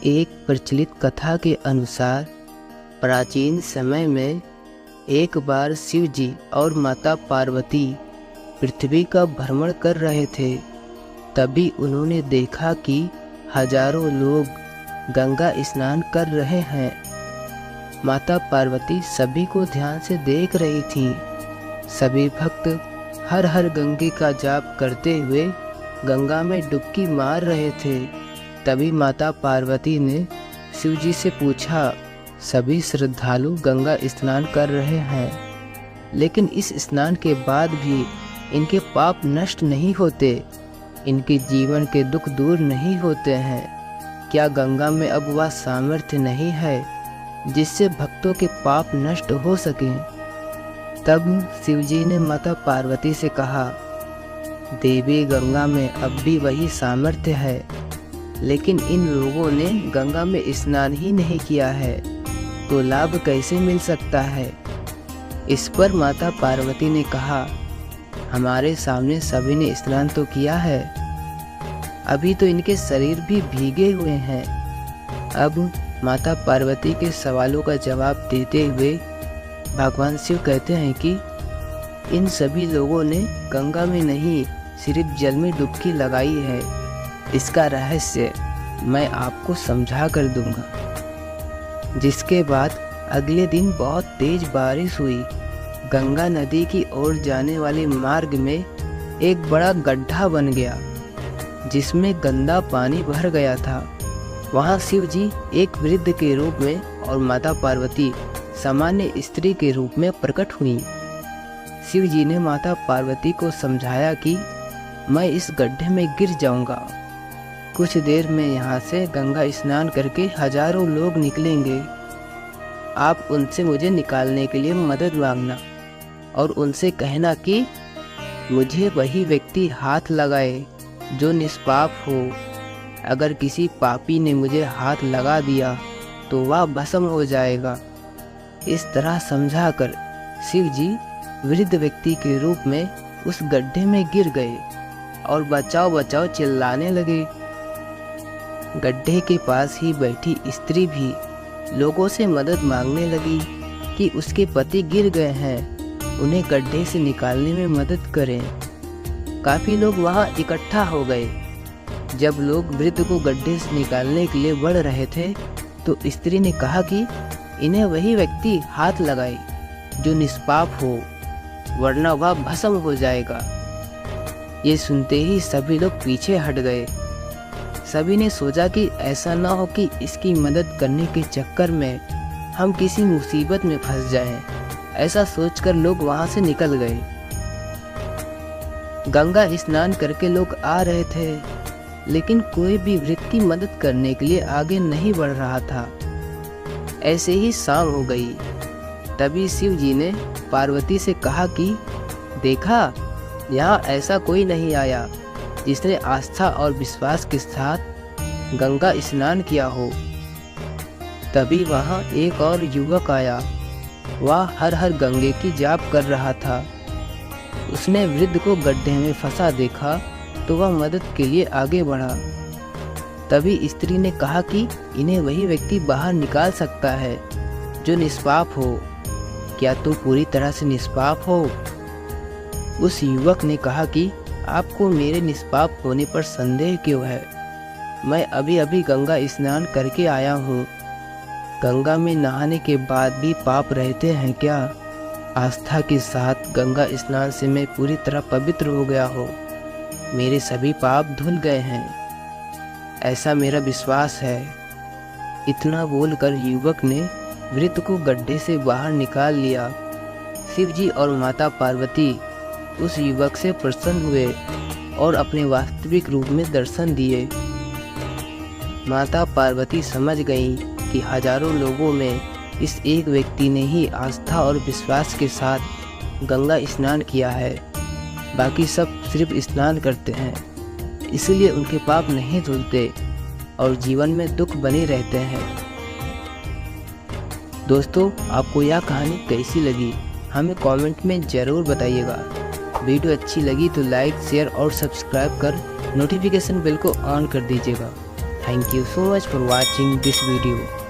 एक प्रचलित कथा के अनुसार प्राचीन समय में एक बार शिव जी और माता पार्वती पृथ्वी का भ्रमण कर रहे थे। तभी उन्होंने देखा कि हजारों लोग गंगा स्नान कर रहे हैं। माता पार्वती सभी को ध्यान से देख रही थीं। सभी भक्त हर हर गंगे का जाप करते हुए गंगा में डुबकी मार रहे थे। तभी माता पार्वती ने शिव जी से पूछा, सभी श्रद्धालु गंगा स्नान कर रहे हैं, लेकिन इस स्नान के बाद भी इनके पाप नष्ट नहीं होते, इनके जीवन के दुख दूर नहीं होते हैं। क्या गंगा में अब वह सामर्थ्य नहीं है जिससे भक्तों के पाप नष्ट हो सकें? तब शिव जी ने माता पार्वती से कहा, देवी गंगा में अब भी वही सामर्थ्य है, लेकिन इन लोगों ने गंगा में स्नान ही नहीं किया है, तो लाभ कैसे मिल सकता है? इस पर माता पार्वती ने कहा, हमारे सामने सभी ने स्नान तो किया है, अभी तो इनके शरीर भी भीगे हुए हैं। अब माता पार्वती के सवालों का जवाब देते हुए भगवान शिव कहते हैं कि इन सभी लोगों ने गंगा में नहीं, सिर्फ जल में डुबकी लगाई है। इसका रहस्य मैं आपको समझा कर दूंगा। जिसके बाद अगले दिन बहुत तेज बारिश हुई। गंगा नदी की ओर जाने वाले मार्ग में एक बड़ा गड्ढा बन गया, जिसमें गंदा पानी भर गया था। वहाँ शिव जी एक वृद्ध के रूप में और माता पार्वती सामान्य स्त्री के रूप में प्रकट हुई। शिव जी ने माता पार्वती को समझाया कि मैं इस गड्ढे में गिर जाऊंगा। कुछ देर में यहाँ से गंगा स्नान करके हजारों लोग निकलेंगे। आप उनसे मुझे निकालने के लिए मदद मांगना और उनसे कहना कि मुझे वही व्यक्ति हाथ लगाए जो निष्पाप हो। अगर किसी पापी ने मुझे हाथ लगा दिया तो वह भस्म हो जाएगा। इस तरह समझाकर शिव जी वृद्ध व्यक्ति के रूप में उस गड्ढे में गिर गए और बचाओ बचाओ चिल्लाने लगे। गड्ढे के पास ही बैठी स्त्री भी लोगों से मदद मांगने लगी कि उसके पति गिर गए हैं, उन्हें गड्ढे से निकालने में मदद करें। काफ़ी लोग वहां इकट्ठा हो गए। जब लोग वृद्ध को गड्ढे से निकालने के लिए बढ़ रहे थे तो स्त्री ने कहा कि इन्हें वही व्यक्ति हाथ लगाए जो निष्पाप हो, वरना वह भस्म हो जाएगा। ये सुनते ही सभी लोग पीछे हट गए। सभी ने सोचा कि ऐसा ना हो कि इसकी मदद करने के चक्कर में हम किसी मुसीबत में फंस जाएं। ऐसा सोचकर लोग वहां से निकल गए। गंगा स्नान करके लोग आ रहे थे, लेकिन कोई भी वृद्ध की मदद करने के लिए आगे नहीं बढ़ रहा था। ऐसे ही शाम हो गई। तभी शिव जी ने पार्वती से कहा कि देखा, यहाँ ऐसा कोई नहीं आया जिसने आस्था और विश्वास के साथ गंगा स्नान किया हो। तभी वहाँ एक और युवक आया। वह हर हर गंगे की जाप कर रहा था। उसने वृद्ध को गड्ढे में फंसा देखा तो वह मदद के लिए आगे बढ़ा। तभी स्त्री ने कहा कि इन्हें वही व्यक्ति बाहर निकाल सकता है जो निष्पाप हो। क्या तू पूरी तरह से निष्पाप हो? उस युवक ने कहा कि आपको मेरे निष्पाप होने पर संदेह क्यों है? मैं अभी अभी गंगा स्नान करके आया हूँ। गंगा में नहाने के बाद भी पाप रहते हैं क्या? आस्था के साथ गंगा स्नान से मैं पूरी तरह पवित्र हो गया हूँ। मेरे सभी पाप धुल गए हैं, ऐसा मेरा विश्वास है। इतना बोलकर युवक ने वृद्ध को गड्ढे से बाहर निकाल लिया। शिव जी और माता पार्वती उस युवक से प्रसन्न हुए और अपने वास्तविक रूप में दर्शन दिए। माता पार्वती समझ गईं कि हजारों लोगों में इस एक व्यक्ति ने ही आस्था और विश्वास के साथ गंगा स्नान किया है। बाकी सब सिर्फ स्नान करते हैं, इसलिए उनके पाप नहीं धुलते और जीवन में दुख बने रहते हैं। दोस्तों, आपको यह कहानी कैसी लगी हमें कमेंट में ज़रूर बताइएगा। वीडियो अच्छी लगी तो लाइक, शेयर और सब्सक्राइब कर नोटिफिकेशन बेल को ऑन कर दीजिएगा। Thank you so much for watching this video.